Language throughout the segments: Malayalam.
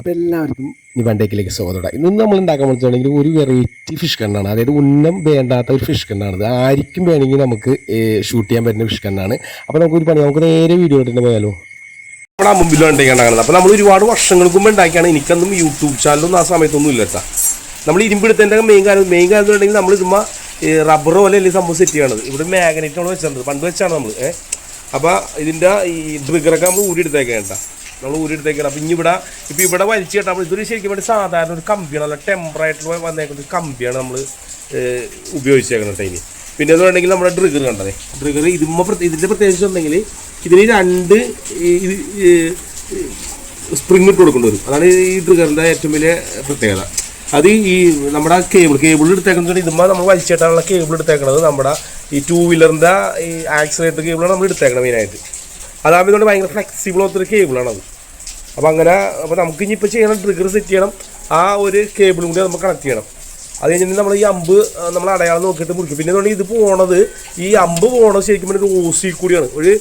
അപ്പോൾ എല്ലാവർക്കും ഈ വണ്ടേക്കിലേക്ക് സ്വാഗതം. ഇന്ന് നമ്മൾ ഉണ്ടാക്കാൻ പറ്റുകയാണെങ്കിൽ ഒരു വെറൈറ്റി ഫിഷ് കണ്ണാണ്. അതായത് ഉന്നം വേണ്ടാത്ത ഒരു ഫിഷ് കണ്ണാണ്. ഇത് ആർക്കും വേണമെങ്കിൽ നമുക്ക് ഷൂട്ട് ചെയ്യാൻ പറ്റുന്ന ഫിഷ് കണ്ണാണ്. അപ്പോൾ നമുക്കൊരു പണി, നമുക്ക് നേരെ വീഡിയോ ഇട്ടിട്ട് പോയാലോ. നമ്മുടെ മുമ്പിൽ ഉണ്ടാക്കുന്നത് അപ്പോൾ നമ്മൾ ഒരുപാട് വർഷങ്ങൾക്ക് മുമ്പ് ഉണ്ടാക്കിയാണ്. എനിക്കൊന്നും യൂട്യൂബ് ചാനലൊന്നും ആ സമയത്തൊന്നും ഇല്ല കേട്ടോ. നമ്മൾ ഇരുമ്പെടുത്തതിൻ്റെ മെയിൻ കാര്യം ഉണ്ടെങ്കിൽ നമ്മൾ ചുമ്മാ റബ്ബർ പോലെ അല്ലേ സംഭവം സെറ്റ് ചെയ്യണത്. ഇവിടെ മാഗ്നറ്റാണ് വെച്ചിട്ടുണ്ട്, പണ്ട് വെച്ചാണ് നമ്മൾ. അപ്പോൾ ഇതിൻ്റെ ഈ ട്രിഗറൊക്കെ നമ്മൾ ഊരിയെടുത്തേക്കേണ്ട, നമ്മൾ ഊരിയെടുത്തേക്കണം. അപ്പോൾ ഇവിടെ വലിച്ചു കേട്ടാൽ ഇതൊരു ശരിക്കും വേണ്ടി സാധാരണ ഒരു കമ്പിയാണ്, നല്ല ടെമ്പറായിട്ട് വന്നേക്കുന്ന ഒരു കമ്പിയാണ് നമ്മൾ ഉപയോഗിച്ചേക്കണം ടൈമിൽ. പിന്നെ എന്ന് പറഞ്ഞിട്ടുണ്ടെങ്കിൽ നമ്മുടെ ട്രിഗർ കണ്ടതേ, ട്രിഗർ ഇതിൻ്റെ പ്രത്യേകിച്ച് ഉണ്ടെങ്കിൽ ഇതിന് 2 സ്പ്രിങ് ഇട്ട് കൊടുക്കേണ്ടി വരും. അതാണ് ഈ ട്രിഗറിൻ്റെ ഏറ്റവും വലിയ പ്രത്യേകത. അത് ഈ നമ്മുടെ കേബിൾ എടുത്തേക്കുന്നത് ഇതുമ്പോൾ നമ്മൾ വലിച്ചേട്ടാനുള്ള കേബിൾ എടുത്തേക്കണത് നമ്മുടെ ഈ 2 വീലറിൻ്റെ ഈ ആക്സിലേറ്റർ കേബിളാണ് നമ്മൾ എടുത്തേക്കണം മെയിനായിട്ട്. അതാകുമ്പോൾ ഇതുകൊണ്ട് ഭയങ്കര ഫ്ലെക്സിബിൾ ആത്തൊരു കേബിളാണത്. അപ്പോൾ നമുക്ക് ഇനിയിപ്പോൾ ചെയ്യണം, ട്രിഗർ സെറ്റ് ചെയ്യണം, ആ ഒരു കേബിളും കൂടി നമുക്ക് കണക്ട് ചെയ്യണം. അത് കഴിഞ്ഞിട്ട് നമ്മൾ ഈ അമ്പ് നമ്മൾ അടയാളം നോക്കിയിട്ട് മുറിക്കും. പിന്നെ അതുകൊണ്ട് ഇത് പോണത്, ഈ അമ്പ് പോണത് ശരിക്കും ഒരു ഓസി കൂടിയാണ്, ഒരു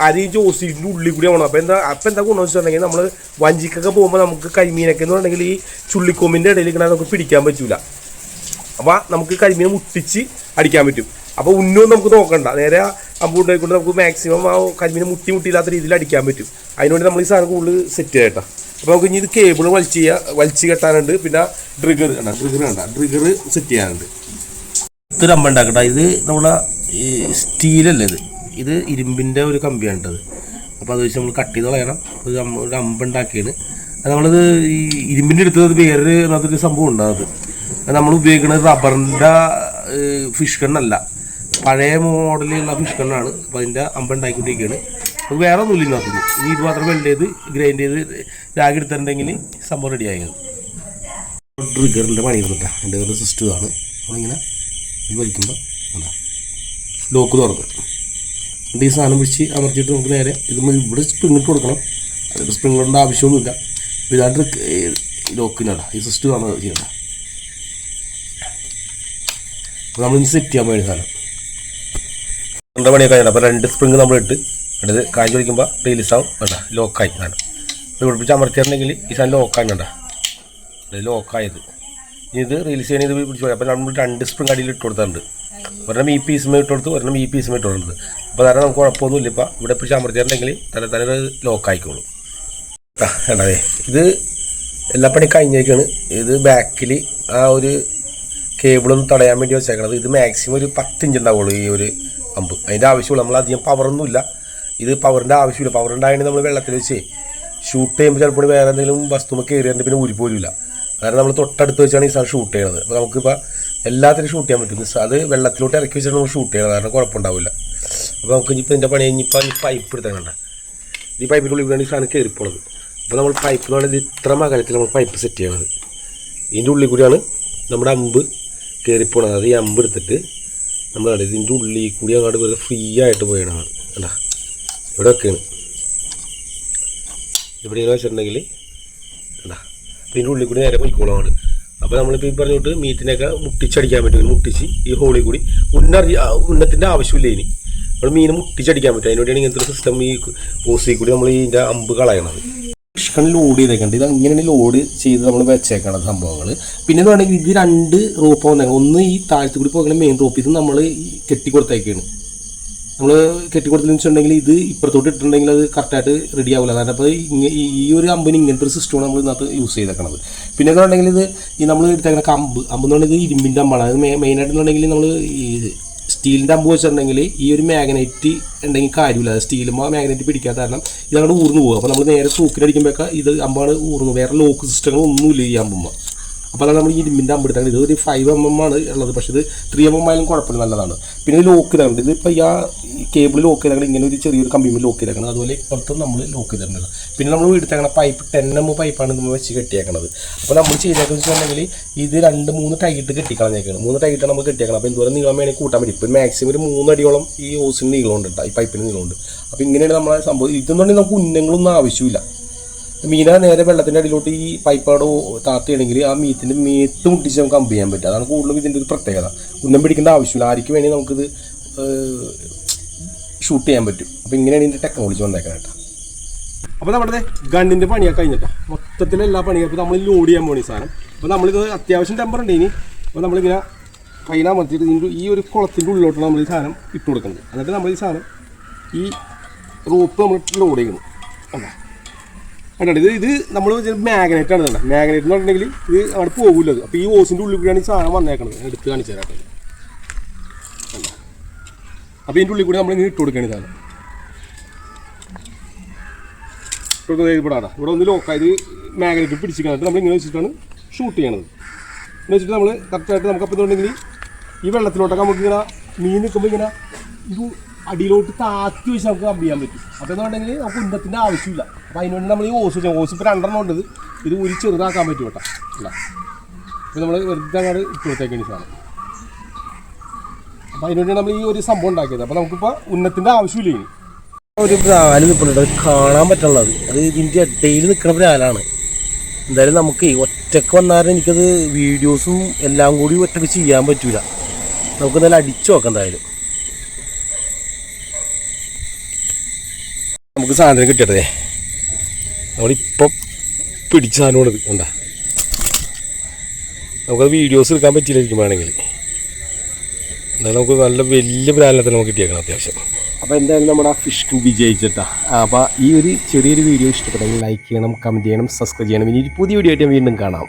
1 ഇഞ്ച് ഓസിൻ്റെ ഉള്ളിൽ കൂടി പോകണം. അപ്പോൾ എന്താ ഗുണമെന്ന് വെച്ചിട്ടുണ്ടെങ്കിൽ നമ്മൾ വഞ്ചിക്കൊക്കെ പോകുമ്പോൾ നമുക്ക് കരിമീനൊക്കെ എന്ന് പറഞ്ഞിട്ടുണ്ടെങ്കിൽ ഈ ചുള്ളിക്കൊമ്പിൻ്റെ ഇടയിൽ ഇങ്ങനെ നമുക്ക് പിടിക്കാൻ പറ്റില്ല. അപ്പോൾ നമുക്ക് കരിമീനെ മുട്ടിച്ച് അടിക്കാൻ പറ്റും. അപ്പോൾ ഉന്നവും നമുക്ക് നോക്കണ്ട, നേരെ അമ്പ് ഉണ്ടായിക്കൊണ്ട് നമുക്ക് മാക്സിമം ആ കരിമീനെ മുട്ടിയില്ലാത്ത രീതിയിൽ അടിക്കാൻ പറ്റും. അതിനുവേണ്ടി നമ്മൾ ഈ സാധനം കൂടുതൽ സെറ്റ് ചെയ്യട്ടോ. അപ്പോൾ നമുക്ക് ഇനി ഇത് കേബിൾ വലിച്ച് കെട്ടാനുണ്ട്. പിന്നെ ട്രിഗർ സെറ്റ് ചെയ്യാനുണ്ട്. ഇതൊരു അമ്പ ഉണ്ടാക്കട്ടെ. ഇത് നമ്മളെ സ്റ്റീലല്ലേ, ഇത് ഇരുമ്പിൻ്റെ ഒരു കമ്പിയാണ് കേട്ടത്. അപ്പോൾ അത് വെച്ച് നമ്മൾ കട്ട് ചെയ്ത് കളയണം. ഒരു അമ്പ ഉണ്ടാക്കിയാണ്. അത് നമ്മളിത് ഈ ഇരുമ്പിൻ്റെ എടുത്തത് വേറൊരു അതൊരു സംഭവം ഉണ്ടാകുന്നത്. നമ്മൾ ഉപയോഗിക്കുന്നത് റബ്ബറിൻ്റെ ഫിഷ് കണ്ണല്ല, പഴയ മോഡലുള്ള ഫിഷ് കണ്ണാണ്. അപ്പോൾ അതിൻ്റെ അമ്പ ഉണ്ടാക്കിക്കൊണ്ടിരിക്കുകയാണ്. അത് വേറെ ഒന്നുമില്ല ഇതിനകത്തുനിന്ന്. ഇനി ഇത് മാത്രം വെൽഡ് ചെയ്ത് ഗ്രൈൻഡ് ചെയ്ത് രാഗി എടുത്തിട്ടുണ്ടെങ്കിൽ സംഭവം റെഡി ആയത്. ട്രിഗറിൻ്റെ പണി ഇരുന്നിട്ടാണ് എൻ്റെ ഒരു സിസ്റ്റമാണ്. നമ്മളിങ്ങനെ ഇത് വലിക്കുമ്പോൾ അതാ ലോക്ക് തുറക്കും. എന്നിട്ട് ഈ സാധനം പിടിച്ച് അമർത്തിയിട്ട് നമുക്ക് നേരെ ഇത് ഇവിടെ സ്പ്രിങ് ഇട്ട് കൊടുക്കണം. അതിൽ സ്പ്രിങ് ഇടേണ്ട ആവശ്യമൊന്നുമില്ല. ഇതാണ്ട് ലോക്കിനാണ് ഈ സിസ്റ്റമാണ് ചെയ്യേണ്ടത്. അപ്പോൾ നമ്മളിനി സെറ്റ് ചെയ്യാൻ വേണ്ടി സാധനം 2 മണിയൊക്കെ കഴിഞ്ഞിട്ട് അപ്പോൾ 2 സ്പ്രിങ് നമ്മളിട്ട് അടുത്ത് കാഞ്ച് പിടിക്കുമ്പോൾ റിലീസാവും. വേണ്ട ലോക്കായി സാധനം ഇവിടെ പിടിച്ച് അമർത്തിയിട്ടുണ്ടെങ്കിൽ ഈ സാധനം ലോക്കായി വേണ്ട, ലോക്കായത്. ഇത് റിലീസ് ചെയ്യണ ഇത് പിടിച്ച് പോയി. അപ്പോൾ നമ്മൾ 2 സ്പ്രിങ് അടിയിൽ ഇട്ട് കൊടുത്തിട്ടുണ്ട്. ഒരെണ്ണം ഈ പീസുമേ ഇട്ട് കൊടുത്ത്, ഒരെണ്ണം ഈ പീസുമേ ഇട്ട് കൊടുക്കുന്നത്. അപ്പോൾ തന്നെ നമുക്ക് കുഴപ്പമൊന്നുമില്ല. ഇപ്പോൾ ഇവിടെ പിടിച്ച് അമർത്തിയിട്ടുണ്ടെങ്കിൽ തന്നെ ലോക്കായിക്കോളും. വേണ്ടതേ ഇത് എല്ലാ പണി കഴിഞ്ഞേക്കാണ്. ഇത് ബാക്കിൽ ആ ഒരു കേബിളൊന്നും തടയാൻ വേണ്ടി വെച്ചേക്കണത്. ഇത് മാക്സിമം ഒരു 10 ഇഞ്ച് ഉണ്ടാവുള്ളൂ ഈ ഒരു അമ്പ്. അതിൻ്റെ ആവശ്യമുള്ളൂ. നമ്മൾ അധികം പവറൊന്നുമില്ല, ഇത് പവറിൻ്റെ ആവശ്യമില്ല. പവർ ഉണ്ടായതുകൊണ്ട് നമ്മൾ വെള്ളത്തിൽ വെച്ച് ഷൂട്ട് ചെയ്യുമ്പോൾ ചിലപ്പോൾ വേറെ എന്തെങ്കിലും വസ്തുമൊക്കെ കയറിയിട്ട് പിന്നെ ഊരിപ്പോരില്ല. കാരണം നമ്മൾ തൊട്ടടുത്ത് വെച്ചാണ് ഈ സാധനം ഷൂട്ട് ചെയ്യണത്. അപ്പോൾ നമുക്കിപ്പോൾ എല്ലാത്തിനും ഷൂട്ട് ചെയ്യാൻ പറ്റും. അത് വെള്ളത്തിലോട്ട് ഇറക്കി വെച്ചിട്ട് നമ്മൾ ഷൂട്ട് ചെയ്യണം, കാരണം കുഴപ്പമുണ്ടാവില്ല. അപ്പോൾ നമുക്ക് ഇനിയിപ്പോൾ ഇതിൻ്റെ പണി കഴിഞ്ഞിപ്പോൾ ഈ പൈപ്പ് എടുത്തേക്കണ്ട. ഈ പൈപ്പിൻ്റെ ഉള്ളിൽ കൂടെയാണ് ഈ സാധനം കയറിപ്പോണത്. അപ്പോൾ നമ്മൾ പൈപ്പ് എന്ന് പറയുന്നത് ഇത്ര മകലത്തിൽ നമ്മൾ പൈപ്പ് സെറ്റ് ചെയ്യണത്. ഇതിൻ്റെ ഉള്ളിൽ കൂടിയാണ് നമ്മുടെ അമ്പ് കയറിപ്പോണത്. അത് ഈ അമ്പ് എടുത്തിട്ട് നമ്മൾ ഇതിൻ്റെ ഉള്ളിൽ കൂടി അങ്ങോട്ട് വെറുതെ ഫ്രീ ആയിട്ട് പോയതാണ്. കണ്ടാ ഇവിടെ ഒക്കെയാണ് ഇവിടെ ഇങ്ങനെ വെച്ചിട്ടുണ്ടെങ്കിൽ കണ്ടാ ഇതിൻ്റെ ഉള്ളിൽ കൂടി നേരെ പോയിക്കോളാം അങ്ങോട്ട്. അപ്പോൾ നമ്മളിപ്പോൾ ഈ പറഞ്ഞിട്ട് മീറ്റിനൊക്കെ മുട്ടിച്ചടിക്കാൻ പറ്റും. മുട്ടിച്ച് ഈ ഹോളിൽ കൂടി ഉന്നത്തിൻ്റെ ആവശ്യമില്ല. ഇനി നമ്മൾ മീനെ മുട്ടിച്ചടിക്കാൻ പറ്റും. അതിനുവേണ്ടിയാണ് ഇങ്ങനത്തെ ഒരു സിസ്റ്റം ഈ ഓസി കൂടി നമ്മൾ ഇതിൻ്റെ അമ്പ് കളയണത്. Fish load ചെയ്തേക്കണ്ട്. ഇത് അങ്ങനെയാണ് ലോഡ് ചെയ്ത് നമ്മൾ വെച്ചേക്കണത് സംഭവങ്ങൾ. പിന്നെ എന്ന് പറഞ്ഞാൽ ഇത് 2 റോപ്പ് വന്നേക്കണം. ഒന്ന് ഈ താഴത്ത് കൂടി പോകുന്ന മെയിൻ റോപ്പ്, ഇത് നമ്മൾ കെട്ടിക്കൊടുത്തേക്കാണ്. നമ്മൾ കെട്ടിക്കൊടുത്തെന്ന് വെച്ചിട്ടുണ്ടെങ്കിൽ ഇത് ഇപ്പുറത്തോട്ട് ഇട്ടിട്ടുണ്ടെങ്കിൽ അത് കറക്റ്റായിട്ട് റെഡി ആവില്ല. കാരണം അപ്പോൾ ഈ ഒരു അമ്പിന് ഇങ്ങനത്തെ ഒരു സിസ്റ്റമാണ് നമ്മൾ ഇതിനകത്ത് യൂസ് ചെയ്തേക്കണത്. പിന്നെ എന്ന് പറഞ്ഞിട്ടുണ്ടെങ്കിൽ ഇത് ഈ നമ്മൾ എടുത്തേക്കണ അമ്പെന്ന് പറഞ്ഞാൽ ഇത് ഇരുമ്പിൻ്റെ അമ്പാണ്. അത് മെയിനായിട്ടുണ്ടെങ്കിൽ നമ്മൾ ഈ സ്റ്റീലിൻ്റെ അമ്പ് വെച്ചിട്ടുണ്ടെങ്കിൽ ഈ ഒരു മാഗ്നറ്റ് ഉണ്ടെങ്കിൽ കാര്യമില്ല. സ്റ്റീലുമ്പോൾ മാഗ്നറ്റ് പിടിക്കാത്ത കാരണം ഇതങ്ങോട്ട് ഊർന്നു പോകും. അപ്പോൾ നമ്മൾ നേരെ തൂക്കിലടിക്കുമ്പോഴൊക്കെ ഇത് അമ്പാണ് ഊർന്നു. വേറെ ലോക്ക് സിസ്റ്റങ്ങളൊന്നുമില്ല ഈ അമ്പുമ്പോൾ. അപ്പോൾ അതാണ് നമ്മൾ ഈ ഇരുമ്പിൻ്റെ അമ്പ് എടുത്താൽ. ഇത് ഒരു 5 mm ആണ് ഉള്ളത്, പക്ഷേ ഇത് 3 mm ആയാലും കുഴപ്പമില്ല, നല്ലതാണ്. പിന്നെ ഇത് ലോക്ക് ചെയ്തിട്ടുണ്ട്. ഇതിപ്പോൾ ഈ കേബിൾ ലോക്ക് ചെയ്തേക്കണം, ഇങ്ങനെ ഒരു ചെറിയൊരു കമ്പിയിൽ ലോക്ക് ചെയ്തേക്കണം. അതുപോലെ ഇപ്പുറത്തും നമ്മൾ ലോക്ക് ചെയ്തിട്ടുണ്ട്. പിന്നെ നമ്മൾ എടുത്തേക്കണ പൈപ്പ് 10 mm പൈപ്പാണ് നമ്മൾ വെച്ച് കെട്ടിയേക്കണത്. അപ്പോൾ നമ്മൾ ചെയ്തേക്കെന്ന് വെച്ചിട്ടുണ്ടെങ്കിൽ ഇത് 2-3 ടൈറ്റ് കെട്ടിക്കളഞ്ഞേക്കാണ്. 3 ടൈറ്റാണ് നമ്മൾ കെട്ടിയേക്കണം. അപ്പോൾ എന്തോരം നീളം വേണമെങ്കിൽ കൂട്ടാൻ പറ്റും. ഇപ്പോൾ മാക്സിമം ഒരു 3 അടിയോളം ഈ ഓസിന് നീളമുണ്ട് കേട്ടോ, ഈ പൈപ്പിന് നീളമുണ്ട്. അപ്പോൾ ഇങ്ങനെയാണ് നമ്മളെ സംഭവം. ഇതെന്നുണ്ടെങ്കിൽ നമുക്ക് ഉന്നങ്ങളൊന്നും ആവശ്യമില്ല. മീന നേരെ വെള്ളത്തിൻ്റെ അടിയിലോട്ട് ഈ പൈപ്പാട് താത്തുകയാണെങ്കിൽ ആ മീറ്റിൻ്റെ മേത്ത് മുട്ടിച്ച് നമുക്ക് അമ്പ് ചെയ്യാൻ പറ്റും. അതാണ് കൂടുതലും ഇതിൻ്റെ ഒരു പ്രത്യേകത. ഉന്നം പിടിക്കേണ്ട ആവശ്യമില്ല. ആർക്ക് വേണമെങ്കിൽ നമുക്കിത് ഷൂട്ട് ചെയ്യാൻ പറ്റും. അപ്പോൾ ഇങ്ങനെയാണ് ഇതിൻ്റെ ടെക്നോളജി വന്നേക്കാനായിട്ട്. അപ്പോൾ നമ്മുടെ ഗണ്ണിൻ്റെ പണിയൊക്കെ കഴിഞ്ഞിട്ടാണ്. മൊത്തത്തിൽ എല്ലാ പണിയും. അപ്പോൾ നമ്മൾ ലോഡ് ചെയ്യാൻ പോകണം ഈ സാധനം. അപ്പോൾ നമ്മളിത് അത്യാവശ്യം ടെമ്പർ ഉണ്ട് ഇനി. അപ്പോൾ നമ്മളിങ്ങനെ കൈനാമർത്തിയിട്ട് ഇതിൻ്റെ ഈ ഒരു കുളത്തിൻ്റെ ഉള്ളിലോട്ടാണ് നമ്മൾ ഈ സാധനം ഇട്ട് കൊടുക്കുന്നത്. എന്നിട്ട് നമ്മൾ ഈ സാധനം ഈ റോപ്പ് നമ്മൾ ലോഡ് ചെയ്യുന്നു. കണ്ടോ ഇത് നമ്മൾ മാഗ്നറ്റാണ് കണ്ടത്. മാഗ്നറ്റ് എന്ന് പറഞ്ഞിട്ടുണ്ടെങ്കിൽ ഇത് അവിടെ പോകില്ല. അപ്പോൾ ഈ ഓസിൻ്റെ ഉള്ളിൽ കൂടിയാണ് ഈ സാധനം വന്നേക്കുന്നത്. എടുത്ത് കാണിച്ചു തരാട്ടെ. കണ്ടോ, അപ്പോൾ ഇതിൻ്റെ ഉള്ളിൽ കൂടി നമ്മളിങ്ങനെ ഇട്ട് കൊടുക്കുകയാണ് ഈ സാധനം. ഇവിടെ ഒന്ന് ലോക്കായത് മാഗ്നറ്റ് പിടിച്ചിരിക്കാനായിട്ട് നമ്മളിങ്ങനെ വെച്ചിട്ടാണ് ഷൂട്ട് ചെയ്യണത്. എന്ന് വെച്ചിട്ട് നമ്മൾ കറക്റ്റായിട്ട് നമുക്കപ്പോൾ ഇതുണ്ടെങ്കിൽ ഈ വെള്ളത്തിലോട്ടൊക്കെ നമുക്കിങ്ങനെ മീൻ നിൽക്കുമ്പോൾ ഇങ്ങനെ ഇത് അടിയിലോട്ട് താത്തി വെച്ച് നമുക്ക് കമ്പ് ചെയ്യാൻ പറ്റും. അപ്പോൾ എന്നുണ്ടെങ്കിൽ നമുക്ക് ഉന്നത്തിൻ്റെ ആവശ്യമില്ല. അപ്പോൾ അതിനുവേണ്ടി നമ്മൾ ഈ ഓസ് വെച്ചാൽ ഓസ് ഇപ്പോൾ 2 ഉണ്ടത്. ഇത് ഒരു ചെറുതാക്കാൻ പറ്റും കേട്ടോ. അല്ല അപ്പോൾ നമ്മൾ വെറുതെ അങ്ങോട്ട് ഇട്ട് കൊടുത്തേക്കാണ് ഈ സാധനം. അപ്പോൾ അതിനുവേണ്ടി നമ്മൾ ഈ ഒരു സംഭവം ഉണ്ടാക്കിയത്. അപ്പോൾ നമുക്കിപ്പോൾ ഉന്നത്തിൻ്റെ ആവശ്യമില്ല. ഇനി ഒരു ബ്രാല് നിൽപ്പുണ്ട്, അത് കാണാൻ പറ്റുള്ളത്. അത് ഇതിൻ്റെ ഇടയിൽ നിൽക്കുന്ന ബ്രാലാണ്. എന്തായാലും നമുക്ക് ഒറ്റക്ക് വന്നാലും എനിക്കത് വീഡിയോസും എല്ലാം കൂടി ഒറ്റക്ക് ചെയ്യാൻ പറ്റില്ല. നമുക്ക് എന്തായാലും അടിച്ചു നോക്കാം. എന്തായാലും നമുക്ക് സാധനം കിട്ടിയതേ. നമ്മളിപ്പം പിടിച്ച സാധനമാണിത്. കണ്ടാ, നമുക്കത് വീഡിയോസ് എടുക്കാൻ പറ്റിയില്ലായിരിക്കും വേണമെങ്കിൽ. എന്തായാലും നമുക്ക് നല്ല വലിയ ബ്രാലിനെ നമുക്ക് കിട്ടിയേക്കണം അത്യാവശ്യം. അപ്പോൾ എന്തായാലും നമ്മുടെ ഫിഷ് വിജയിച്ചിട്ടാ. അപ്പോൾ ഈ ഒരു ചെറിയൊരു വീഡിയോ ഇഷ്ടപ്പെട്ടെങ്കിൽ ലൈക്ക് ചെയ്യണം, കമൻറ്റ് ചെയ്യണം, സബ്സ്ക്രൈബ് ചെയ്യണം. ഇനി പുതിയ വീഡിയോ ആയിട്ട് വീണ്ടും കാണാം.